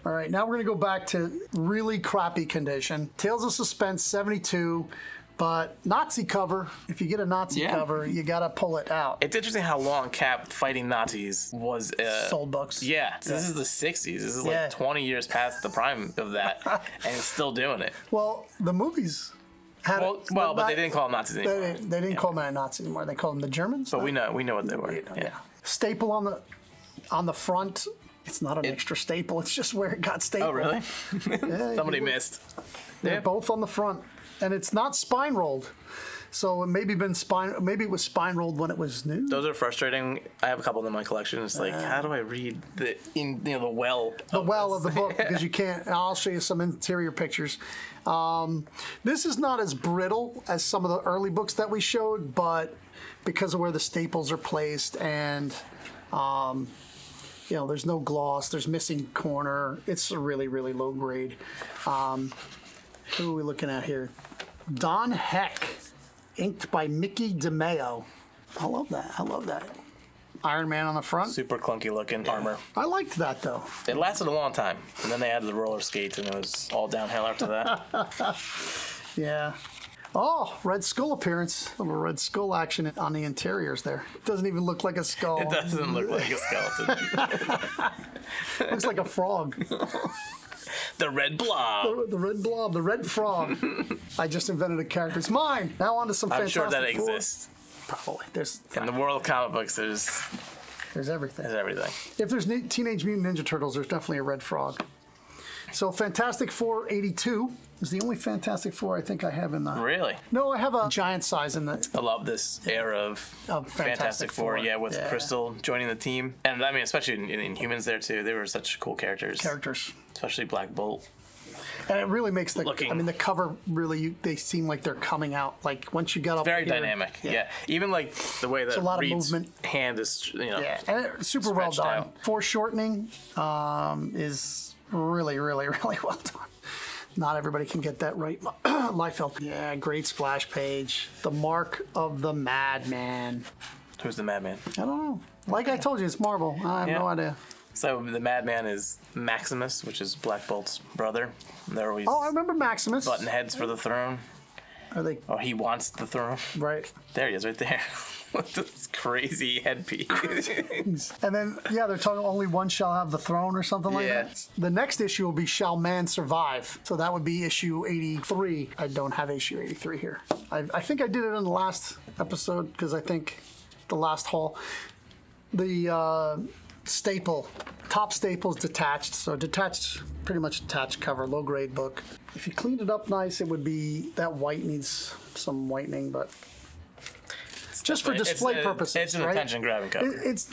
All right, now we're going to go back to really crappy condition. Tales of Suspense 72. But Nazi cover, if you get a Nazi cover, you got to pull it out. It's interesting how long Cap fighting Nazis was. Sold books. Yeah, this is the 60s. This is like 20 years past the prime of that, and it's still doing it. Well, the movies had but they didn't call them Nazis anymore. They didn't call them Nazis anymore. They called them the Germans. But we know what they were. Staple on the front. It's not an extra staple. It's just where it got stapled. Oh, really? Somebody missed. They're both on the front. And it's not spine rolled, so it maybe it was spine rolled when it was new. Those are frustrating. I have a couple in my collection. It's like, how do I read the well of the book because you can't. I'll show you some interior pictures. This is not as brittle as some of the early books that we showed, but because of where the staples are placed and there's no gloss, there's missing corner. It's a really, really low grade. Who are we looking at here? Don Heck, inked by Mickey DeMeo. I love that. Iron Man on the front. Super clunky looking armor. I liked that, though. It lasted a long time. And then they added the roller skates, and it was all downhill after that. Yeah. Oh, Red Skull appearance. A little Red Skull action on the interiors there. It doesn't even look like a skull. It doesn't look like a skeleton. Looks like a frog. The red blob. The red blob. The red frog. I just invented a character. It's mine. Now on to some Fantastic I'm sure that Four. exists. Probably. In the world of comic books, there's everything. There's everything. If there's Teenage Mutant Ninja Turtles, there's definitely a red frog. So Fantastic Four 82 is the only Fantastic Four I think I have in the... Really? No, I have a giant size in the... I love this era of Fantastic Four. Yeah, with Crystal joining the team. And I mean, especially in Humans there too. They were such cool characters. Especially Black Bolt. And it really makes the cover really, they seem like they're coming out. Like once you get up very dynamic. Yeah. Even like the way that a lot Reed's of movement. Hand is, Yeah, and it's super well done. Out. Foreshortening is really, really, really well done. Not everybody can get that right. Liefeld. Yeah, great splash page. The Mark of the Madman. Who's the Madman? I don't know. Like I told you, it's Marvel. I have no idea. So the Madman is Maximus, which is Black Bolt's brother. They're always I remember Maximus. Button heads for the throne. Are they? Oh, he wants the throne. Right. There he is, right there. With this crazy headpiece. And then, they're talking only one shall have the throne or something like that. The next issue will be Shall Man Survive? So that would be issue 83. I don't have issue 83 here. I think I did it in the last episode because I think the last haul. The top staples detached. So pretty much detached cover, low grade book. If you cleaned it up nice, it would be, that white needs some whitening, but just for display purposes. It's an attention grabbing cover. It's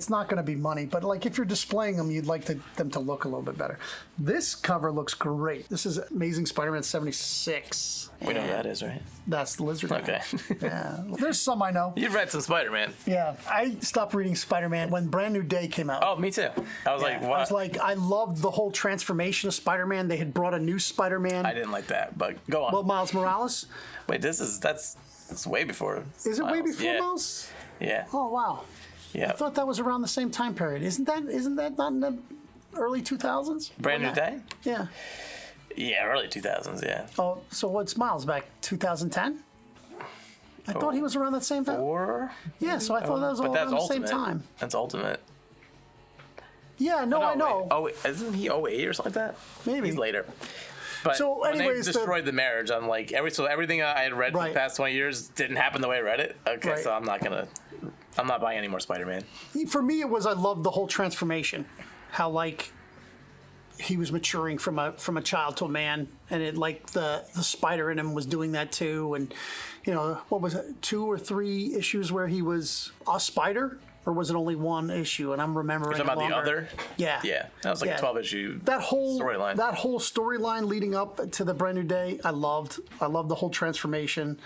not going to be money, but like if you're displaying them, you'd like them to look a little bit better. This cover looks great. This is Amazing Spider-Man 76. We know who that is, right? That's the Lizard Man. Okay. Yeah. There's some I know. You've read some Spider-Man. Yeah. I stopped reading Spider-Man when Brand New Day came out. Oh, me too. I was like, what? I was like, I loved the whole transformation of Spider-Man. They had brought a new Spider-Man. I didn't like that, but go on. Well, Miles Morales. Wait, that's way before. Is it way before Miles? Yeah. Oh, wow. Yeah. I thought that was around the same time period. Isn't that not in the early 2000s? Brand New Day? Yeah. Yeah, early 2000s, yeah. Oh, so what's Miles back? 2010? I thought he was around that same time. Yeah, so I thought that was all around the same time. That's Ultimate. Yeah, no, I know. Oh, isn't he 08 or something like that? Maybe. He's later. But so anyways, they destroyed the marriage. I'm like, everything I had read for the past 20 years didn't happen the way I read it. Okay, so I'm not buying any more Spider-Man. For me, it was I loved the whole transformation. How like he was maturing from a child to a man, and it like the spider in him was doing that too. And what was it, 2 or 3 issues where he was a spider? Or was it only one issue? And I'm remembering. You're talking about the other? Yeah. Yeah. That was like a 12 issue storyline. That whole storyline leading up to the Brand New Day, I loved. I loved the whole transformation.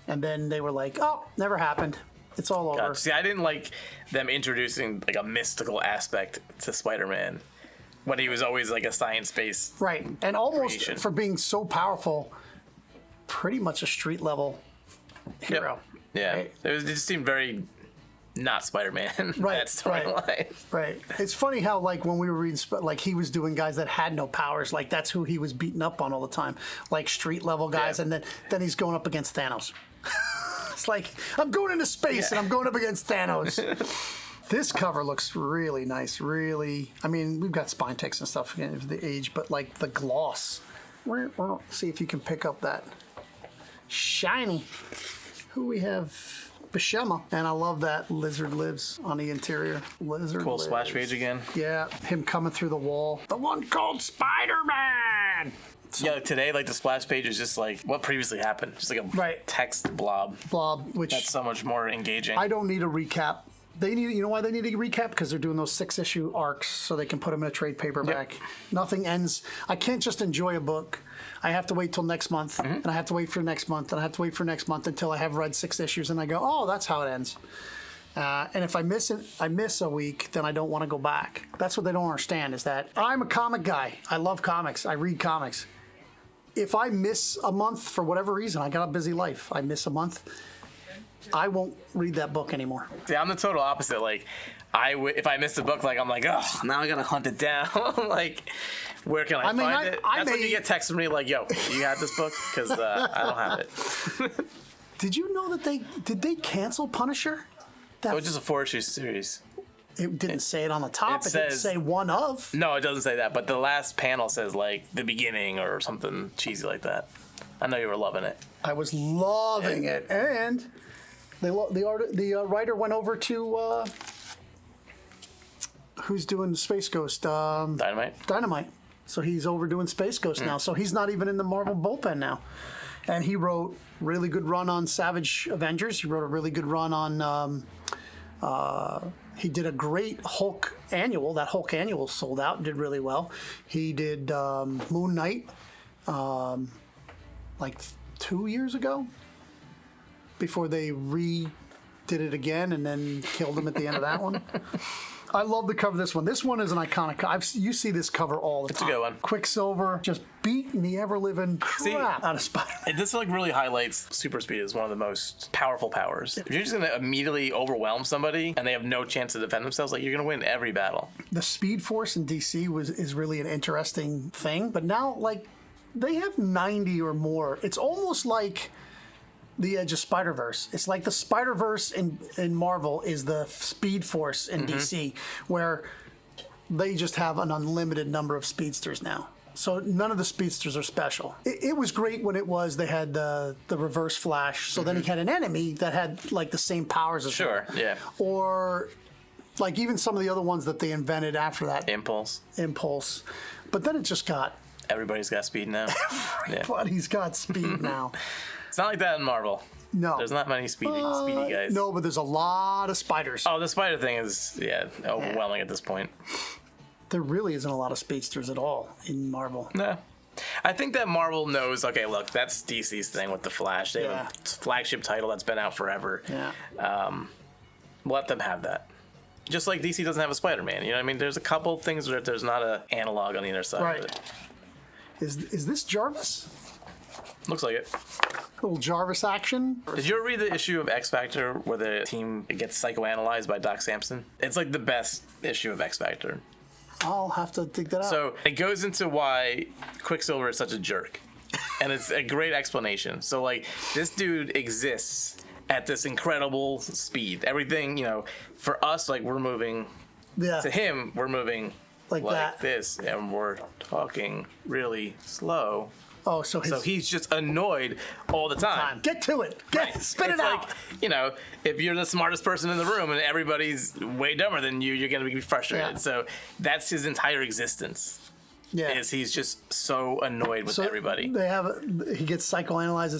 And then they were like, oh, never happened. It's all over. See, I didn't like them introducing like a mystical aspect to Spider-Man when he was always like a science-based Right. And almost creation. For being so powerful, pretty much a street level hero. Yep. Yeah. Right? It just seemed very not Spider-Man. Right, that storyline. Right. It's funny how, like, when we were reading, like, he was doing guys that had no powers. Like, that's who he was beating up on all the time. Like, street level guys. Yeah. And then he's going up against Thanos. It's like, I'm going into space and I'm going up against Thanos. This cover looks really nice. Really. I mean, we've got spine ticks and stuff again for the age, but, like, the gloss. See if you can pick up that shiny. Who we have? Bashema, and I love that Lizard lives on the interior. Lizard cool lives. splash page again. Yeah, him coming through the wall. The one called Spider-Man. Yeah, today, like, the splash page is just like what previously happened. Just like a text blob. Which that's so much more engaging. I don't need a recap. They need, you know why they need a recap? Because they're doing those 6-issue arcs, so they can put them in a trade paperback. Yep. Nothing ends. I can't just enjoy a book. I have to wait till next month, and I have to wait for next month, and I have to wait for next month until I have read 6 issues, and I go, oh, that's how it ends. And if I miss a week, then I don't want to go back. That's what they don't understand, is that I'm a comic guy. I love comics. I read comics. If I miss a month for whatever reason, I got a busy life. I miss a month, I won't read that book anymore. See, I'm the total opposite. Like, if I missed a book, like, I'm like, oh, now I gotta hunt it down. Like, where can I find it? That's when you get texts from me like, yo, you got this book? Because I don't have it. Did you know that they cancel Punisher? It was just a 4-issue series. It didn't say it on the top. It didn't say one of. No, it doesn't say that. But the last panel says, like, the beginning or something cheesy like that. I know you were loving it. I was loving it. And the writer went over to... who's doing Space Ghost? Dynamite. So he's over doing Space Ghost now. So he's not even in the Marvel bullpen now. And he wrote really good run on Savage Avengers. He wrote a really good run on... he did a great Hulk annual. That Hulk annual sold out and did really well. He did Moon Knight like 2 years ago before they redid it again and then killed him at the end of that one. I love the cover of this one. This one is an iconic. You see this cover all the time. It's a good one. Quicksilver just beating the ever-living crap out of Spider-Man. This like really highlights super speed as one of the most powerful powers. If you're just going to immediately overwhelm somebody and they have no chance to defend themselves, like, you're going to win every battle. The Speed Force in DC is really an interesting thing, but now, like, they have 90 or more. It's almost like the Edge of Spider-Verse. It's like the Spider-Verse in Marvel is the Speed Force in DC, where they just have an unlimited number of speedsters now. So none of the speedsters are special. It was great when they had the Reverse Flash. So then he had an enemy that had like the same powers as him. Yeah. Or like even some of the other ones that they invented after that. Impulse. But then it just got... Everybody's got speed now. Everybody's got speed now. It's not like that in Marvel. No. There's not many speedy guys. No, but there's a lot of spiders. Oh, the spider thing is, overwhelming at this point. There really isn't a lot of speedsters at all in Marvel. No. I think that Marvel knows, okay, look, that's DC's thing with the Flash. They have a flagship title that's been out forever. Yeah. Let them have that. Just like DC doesn't have a Spider-Man. You know what I mean? There's a couple things where there's not an analog on the other side of it. Is this Jarvis? Looks like it. Little Jarvis action. Did you ever read the issue of X Factor where the team gets psychoanalyzed by Doc Samson? It's like the best issue of X Factor. I'll have to dig that out. So it goes into why Quicksilver is such a jerk. And it's a great explanation. So, like, this dude exists at this incredible speed. Everything, for us, like, we're moving. Yeah. To him, we're moving like this. And we're talking really slow. Oh, so he's just annoyed all the time. Get to it. Spit it out. Like, if you're the smartest person in the room and everybody's way dumber than you, you're going to be frustrated. Yeah. So that's his entire existence. Yeah. He's just so annoyed with everybody. He gets psychoanalyzed.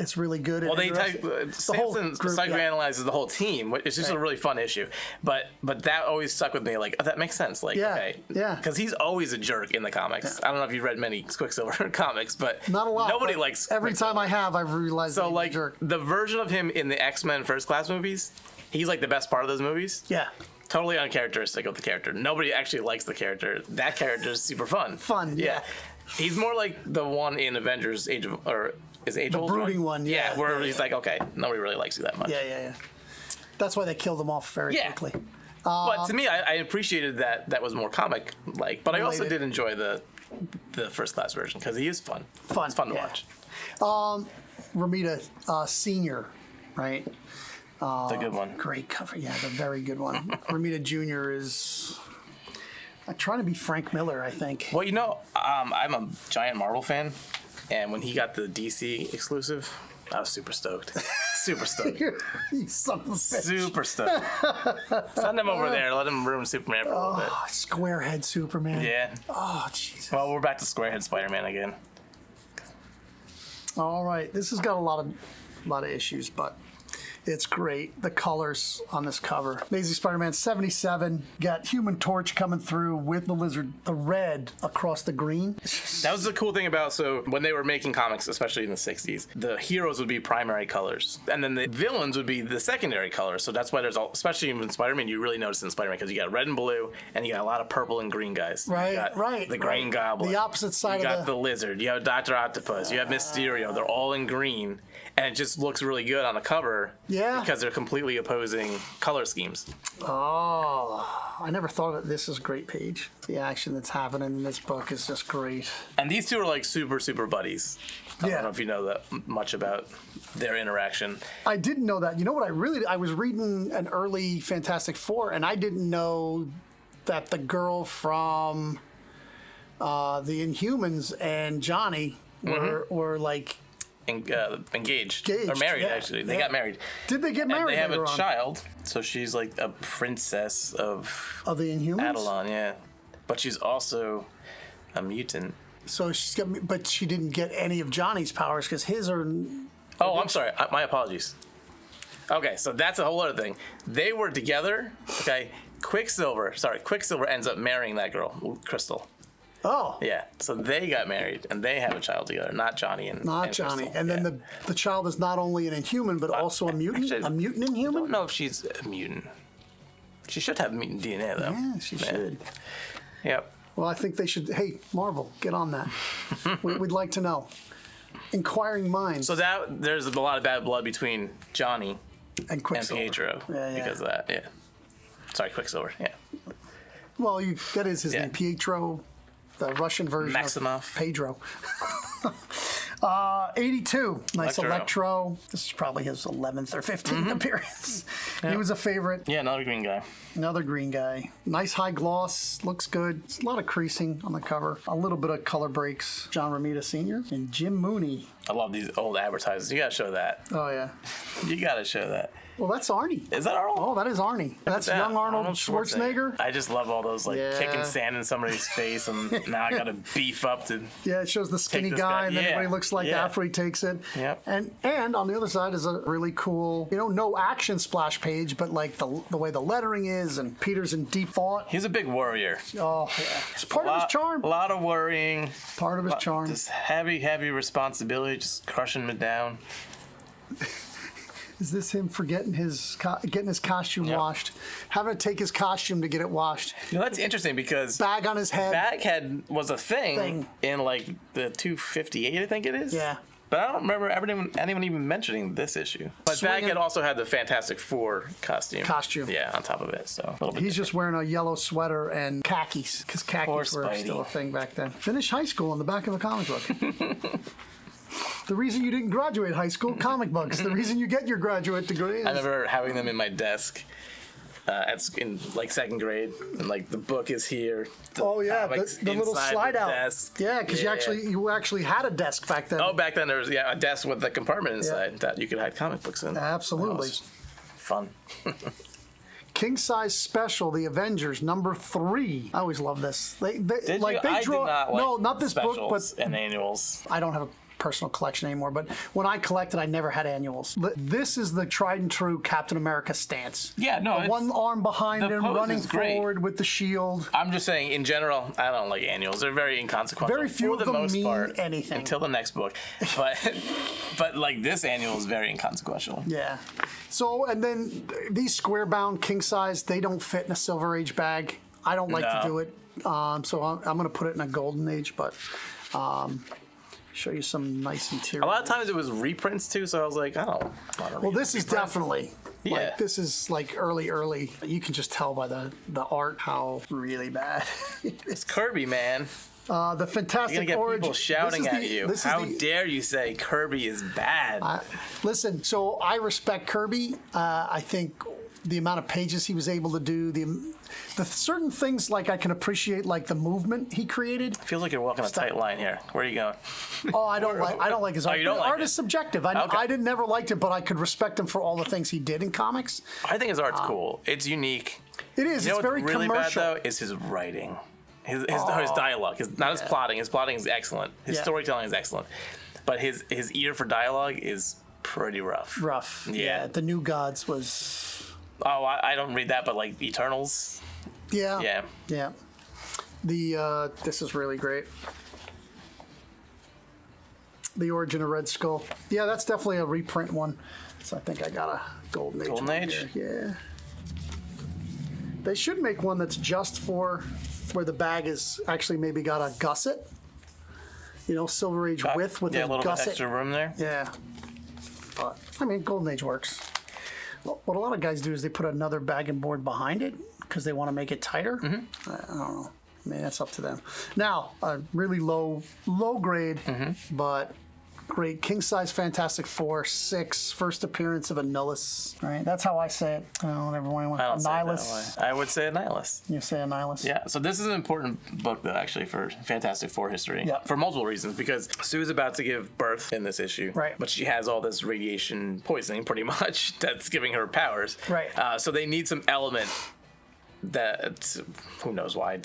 It's really good. Well, Samson psychoanalyzes the whole team. It's just a really fun issue. But that always stuck with me. Like, that makes sense. Like, okay. Yeah. Because he's always a jerk in the comics. Yeah. I don't know if you've read many Quicksilver comics, but not a lot. Nobody likes every time I have, I've realized he's a jerk. The version of him in the X-Men First Class movies, he's like the best part of those movies. Yeah. Totally uncharacteristic of the character. Nobody actually likes the character. That character is super fun. Yeah. He's more like the one in Avengers Age of Ultron? The brooding one, where he's like, okay, nobody really likes you that much. Yeah. That's why they killed him off very Yeah. quickly. But to me, I appreciated that was more comic like. But I also Related. did enjoy the first class version because he is fun. It's fun to yeah. watch. Ramita Senior, right? The good one. Great cover. Yeah, the very good one. Ramita Jr. is trying to be Frank Miller, I think. Well, I'm a giant Marvel fan, and when he got the DC exclusive, I was super stoked. Super stoked. You son of a bitch. Super stoked. Send him over there. Let him ruin Superman for a little bit. Squarehead Superman. Yeah. Oh, Jesus. Well, we're back to Squarehead Spider-Man again. All right. This has got a lot of issues, but it's great. The colors on this cover. Amazing Spider-Man 77. Got Human Torch coming through with the lizard, the red across the green. That was the cool thing about, so when they were making comics, especially in the 60s, the heroes would be primary colors. And then the villains would be the secondary colors. So that's why there's all, especially in Spider-Man, you really notice in Spider-Man because you got red and blue, and you got a lot of purple and green guys. Right, You got right. The Green Goblin. The opposite side you of got the lizard. You have Dr. Octopus. You have Mysterio. They're all in green. And it just looks really good on the cover. Yeah. Because they're completely opposing color schemes. Oh, I never thought of it. This is a great page. The action that's happening in this book is just great. And these two are like super, super buddies. I Yeah. don't know if you know that much about their interaction. I didn't know that. You know what I was reading an early Fantastic Four, and I didn't know that the girl from the Inhumans and Johnny were like Engaged. Engaged, Or married, yeah, actually. They yeah. got married. Did they get And married? they have a later on? child, so she's like a princess of Of the Inhumans. Adelon, yeah. But she's also a mutant. So she's got, but she didn't get any of Johnny's powers because his are. Oh, I'm sorry. My apologies. Okay, so that's a whole other thing. They were together. Okay, Quicksilver ends up marrying that girl, Crystal. Oh. Yeah, so they got married and they have a child together, not Johnny and Not and Johnny. Crystal. And then Yeah. the child is not only an Inhuman, but also a mutant. actually, a mutant I Inhuman. don't know if she's a mutant. She should have mutant DNA though. Yeah, she should. Yep. Well, I think they should. Hey, Marvel, get on that. We'd like to know. Inquiring minds. So there's a lot of bad blood between Johnny and and Quicksilver. Pietro Yeah. because of that. Yeah. Sorry, Quicksilver. Yeah. Well, that is his Yeah. name, Pietro, the Russian version Maximoff. of Pedro. 82, nice Electro. This is probably his 11th or 15th appearance. He was a favorite. Yeah, another green guy. Another green guy. Nice high gloss, looks good. It's a lot of creasing on the cover. A little bit of color breaks. John Romita Sr. and Jim Mooney. I love these old advertisements. You gotta show that. Oh, yeah. You gotta show that. Well, that's Arnie. Is that Arnold? Oh, that is Arnie. That's Yeah, young Arnold Schwarzenegger. I just love all those like Yeah. kicking sand in somebody's face, and now I gotta beef up to. Yeah, it shows the skinny this guy, guy. and then Yeah. everybody looks like Yeah. after he takes it. Yep. And on the other side is a really cool, no action splash page, but like the way the lettering is, and Peter's in deep thought. He's a big warrior. Oh, yeah. It's part of his charm. A lot of worrying. Part of his charm. Just heavy responsibility, just crushing him down. Is this him forgetting getting his costume Yep. washed, having to take his costume to get it washed, That's interesting because bag on his head? Baghead was a thing in like the 258, I think it is. Yeah. But I don't remember anyone even mentioning this issue. But Swinging- Baghead also had the Fantastic Four costume. Yeah, on top of it. So a little bit He's just wearing a yellow sweater and khakis, because khakis Poor were Spidey. still a thing back then. Finish high school on the back of a comic book. The reason you didn't graduate high school, comic books. The reason you get your graduate degree is... I remember having them in my desk in like second grade, and like the book is here. Oh yeah, comics the little inside slide the out. desk. Yeah, because you actually had a desk back then. Oh, back then there was a desk with a compartment inside that you could hide comic books in. Absolutely. That was fun. King size special, The Avengers #3. I always love this. They Did like you? they I draw. did not like no, not this book, specials but and annuals. I don't have a personal collection anymore. But when I collected, I never had annuals. This is the tried and true Captain America stance. Yeah, no, The one arm behind the him, pose running is great. forward with the shield. I'm just saying, in general, I don't like annuals. They're very inconsequential. Very few for of the them most mean part, anything. until the next book. But like this annual is very inconsequential. Yeah. So, and then these square bound king size, they don't fit in a Silver Age bag. I don't like to No. do it. So I'm going to put it in a Golden Age, but show you some nice interior. A lot of times it was reprints too, so I was like, I don't want to. Well, this is definitely Yeah. Like, this is like early. You can just tell by the art how really bad it is. It's Kirby, man. The Fantastic You're gonna get Origin. people shouting at you. How dare you say Kirby is bad? Listen, so I respect Kirby. I think the amount of pages he was able to do, the certain things, like I can appreciate, like the movement he created. I feel like you're walking a tight line here. Where are you going? Oh, I don't like his art. You don't like art it? is subjective. I didn't never liked it, but I could respect him for all the things he did in comics. I think his art's cool. It's unique. It is. You know It's very what's really commercial. bad though is his writing. His dialogue. Not his plotting. His plotting is excellent. His storytelling is excellent. But his ear for dialogue is pretty rough. Yeah. The New Gods was. Oh, I don't read that, but like Eternals. Yeah. The this is really great. The Origin of Red Skull. Yeah, that's definitely a reprint one. So I think I got a Golden Age. Golden Age? Here. Yeah. They should make one that's just for where the bag is actually maybe got a gusset. You know, Silver Age width with a little gusset. bit extra room there. Yeah. But I mean, Golden Age works. What a lot of guys do is they put another bag and board behind it because they want to make it tighter. I don't know. I mean, that's up to them. Now, a really low grade, but great king size Fantastic Four 6 first appearance of a Nihilus. Right, that's how I say it. I don't know, everyone wants I don't say it Nihilus. that way. I would say a Nihilus. You say a Nihilus. Yeah, so this is an important book, though, actually, for Fantastic Four history. Yeah. For multiple reasons, because Sue's about to give birth in this issue. Right. But she has all this radiation poisoning, pretty much, that's giving her powers. Right. So they need some element that, who knows why,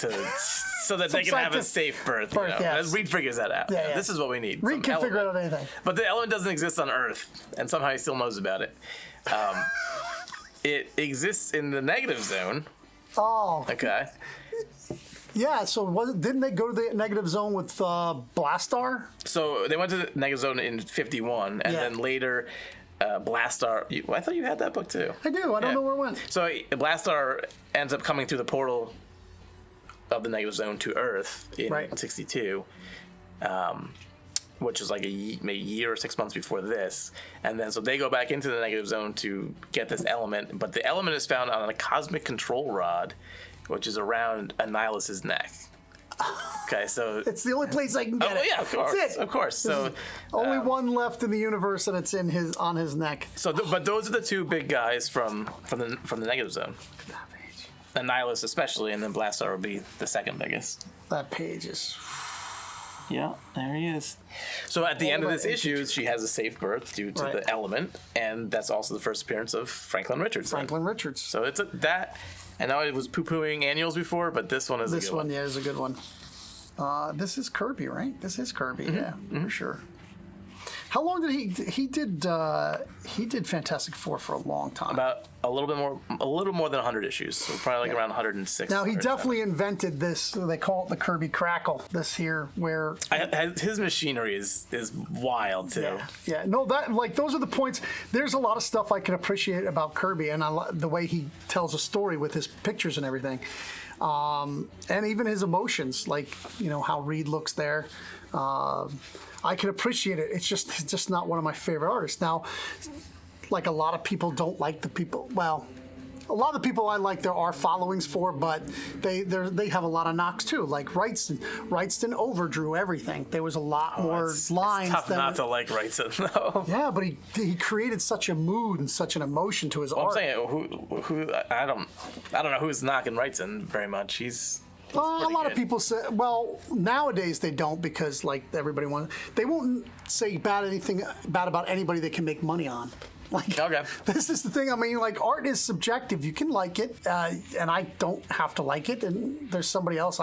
so that they can have a safe birth. Yes. Reed figures that out. Yeah, This is what we need. Reed can figure out anything. But the element doesn't exist on Earth, and somehow he still knows about it. It exists in the negative zone. Oh. Okay. Yeah, so didn't they go to the negative zone with Blastar? So they went to the negative zone in 51, and then later Blastar. I thought you had that book too. I do. I don't know where it went. So Blastar ends up coming through the portal of the negative zone to Earth in 62, which is like maybe a year or 6 months before this. And then so they go back into the negative zone to get this element, but the element is found on a cosmic control rod, which is around Annihilus's neck. Okay, so it's the only place I can get it. Oh yeah, of course, That's it. Of course. So only one left in the universe, and it's on his neck. So, but those are the two big guys from the negative zone. Annihilus especially, and then Blastar would be the second biggest. That page is. Yeah, there he is. So at the end of this issue, she has a safe birth due to the element, and that's also the first appearance of Franklin Richards. So it's that. I know I was poo-pooing annuals before, but this one is a good one. This one, is a good one. This is Kirby, right? This is Kirby, for sure. How long did he did Fantastic Four for a long time? About a little more than 100 issues. So probably like around 106. Now he definitely invented this. They call it the Kirby Crackle. This here, where his machinery is wild too. Yeah. No, those are the points. There's a lot of stuff I can appreciate about Kirby, and the way he tells a story with his pictures and everything, and even his emotions, like how Reed looks there. I can appreciate it. It's just not one of my favorite artists. Now, like a lot of people don't like the people. Well, a lot of the people I like there are followings for, but they have a lot of knocks too. Like Wrightston overdrew everything. There was a lot more lines. It's tough not to like Wrightston though. Yeah, but he created such a mood and such an emotion to his art. I'm saying who I don't know who's knocking Wrightston very much. He's a lot of people say, well, nowadays they don't, because like everybody they won't say bad about anybody they can make money on. Like, okay. This is the thing. I mean, like, art is subjective. You can like it, and I don't have to like it. And there's somebody else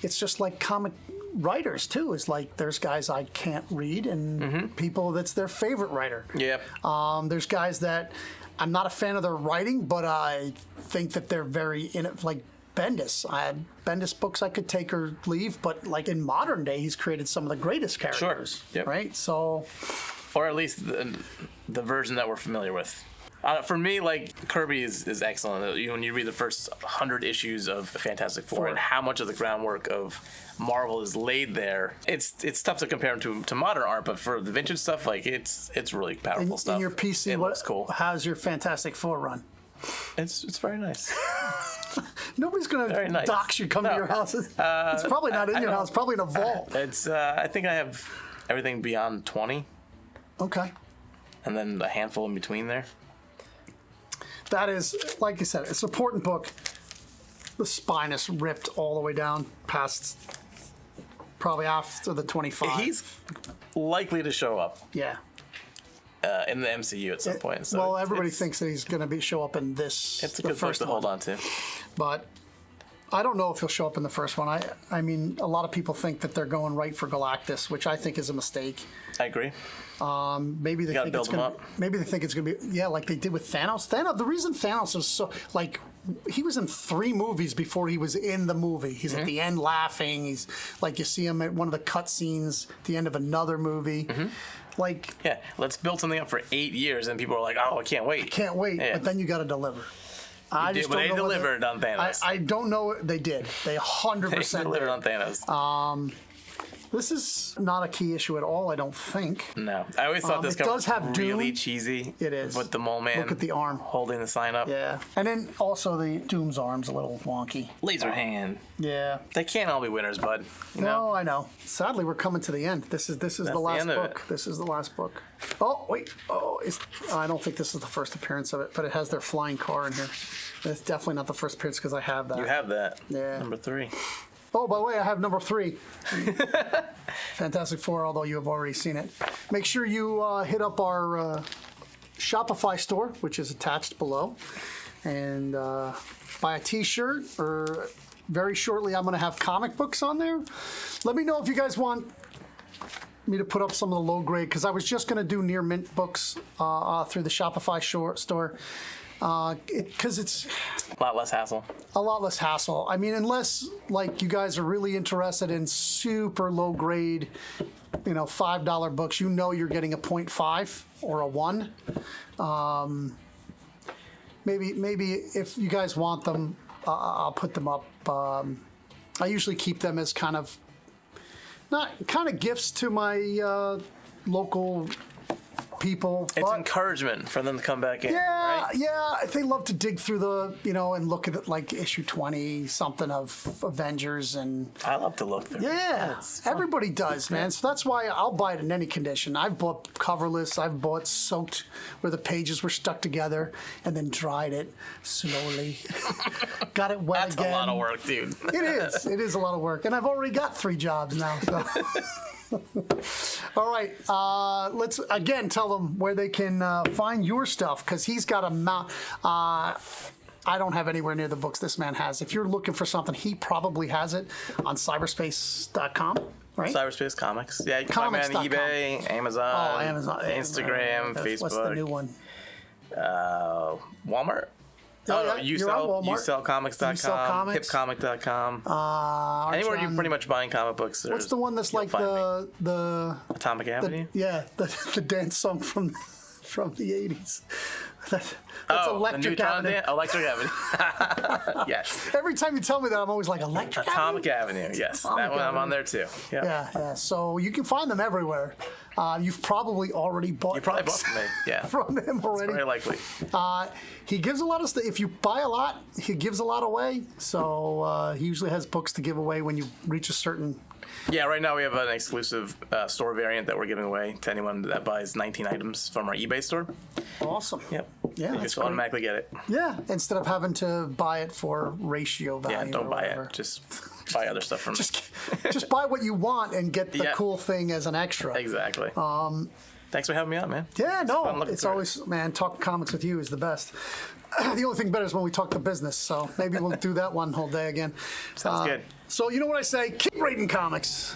it's just like comic writers too. It's like there's guys I can't read, and people that's their favorite writer. Yeah. There's guys that I'm not a fan of their writing, but I think that they're very like Bendis. Bendis books I could take or leave, but like in modern day, he's created some of the greatest characters. Sure. Yep. Right. So. Or at least the version that we're familiar with. For me, like Kirby is excellent. When you read the first 100 issues of the Fantastic Four and how much of the groundwork of Marvel is laid there, it's tough to compare them to modern art. But for the vintage stuff, like it's really powerful stuff. In your PC, it looks cool. How's your Fantastic Four run? It's very nice. Nobody's gonna dox you, come to your house. It's probably not in your house. Probably in a vault. It's I think I have everything beyond 20. Okay. And then a handful in between there. That is, like you said, it's an important book. The spine is ripped all the way down past probably after the 25. He's likely to show up. Yeah. In the MCU at some point. So well, everybody thinks that he's going to show up in this. It's a good book to hold on to. But I don't know if he'll show up in the first one. I mean, a lot of people think that they're going right for Galactus, which I think is a mistake. I agree. Maybe they think it's going to. Maybe they think it's going to be like they did with Thanos. The reason Thanos was so like. He was in 3 movies before he was in the movie. He's at the end laughing. He's like you see him at one of the cut scenes at the end of another movie. Like let's build something up for 8 years, and people are like, "Oh, I can't wait." Can't wait, but then you got to deliver. They delivered on Thanos. I don't know. They did. They 100% delivered on Thanos. This is not a key issue at all, I don't think. No. I always thought this does have really Doom. cheesy. It is. With the Mole Man. Look at the arm. Holding the sign up. Yeah. And then also the Doom's arm's a little wonky. Laser hand. Yeah. They can't all be winners, bud. No, I know. Sadly, we're coming to the end. This is the last book. This is the last book. Oh, wait. I don't think this is the first appearance of it, but it has their flying car in here. It's definitely not the first appearance because I have that. You have that. Yeah. Number 3. Oh, by the way, I have number 3. Fantastic Four, although you have already seen it. Make sure you hit up our Shopify store, which is attached below, and buy a t-shirt, or very shortly I'm going to have comic books on there. Let me know if you guys want me to put up some of the low grade, because I was just going to do near mint books through the Shopify store. Because it's a lot less hassle. A lot less hassle. I mean, unless like you guys are really interested in super low grade, $5 books, you're getting a 0.5 or a 1. Maybe if you guys want them, I'll put them up. I usually keep them as kind of gifts to my local people. It's encouragement for them to come back in. Yeah, right? yeah. They love to dig through the, and look at it like issue 20 something of Avengers, and I love to look through. Yeah, everybody does, man. So that's why I'll buy it in any condition. I've bought coverless. I've bought soaked, where the pages were stuck together, and then dried it slowly. Got it wet That's again. That's a lot of work, dude. It is. It is a lot of work, and I've already got 3 jobs now. So. All right, let's again tell them where they can find your stuff, because he's got a mount. I don't have anywhere near the books this man has. If you're looking for something, he probably has it on cyberspace.com, right? Cyberspace Comics. Yeah, you can find me on eBay, Amazon, Instagram, Facebook. What's the new one? Walmart. USellComics.com, HipComic.com. Anywhere you're pretty much buying comic books. What's the one that's like the Atomic Avenue? The dance song from the 80s. That's Electric Avenue. Electric Avenue. Yes. Every time you tell me that, I'm always like, Electric Atomic Avenue. Yes. That one I'm on there too. Yep. Yeah. So you can find them everywhere. You've probably already bought. You probably bought from me. Yeah. From him already. Very likely. He gives a lot of stuff. If you buy a lot, he gives a lot away. So he usually has books to give away when you reach a certain. Yeah, right now we have an exclusive store variant that we're giving away to anyone that buys 19 items from our eBay store. Awesome. Yep. Yeah, you just automatically get it. Yeah, instead of having to buy it for ratio value. Yeah, don't buy it. Just buy other stuff from me. Just buy what you want and get the cool thing as an extra. Exactly. Thanks for having me on, man. Yeah, it's always, man, talking comics with you is the best. The only thing better is when we talk the business, so maybe we'll do that one whole day again. Sounds good. So you know what I say? Keep reading comics.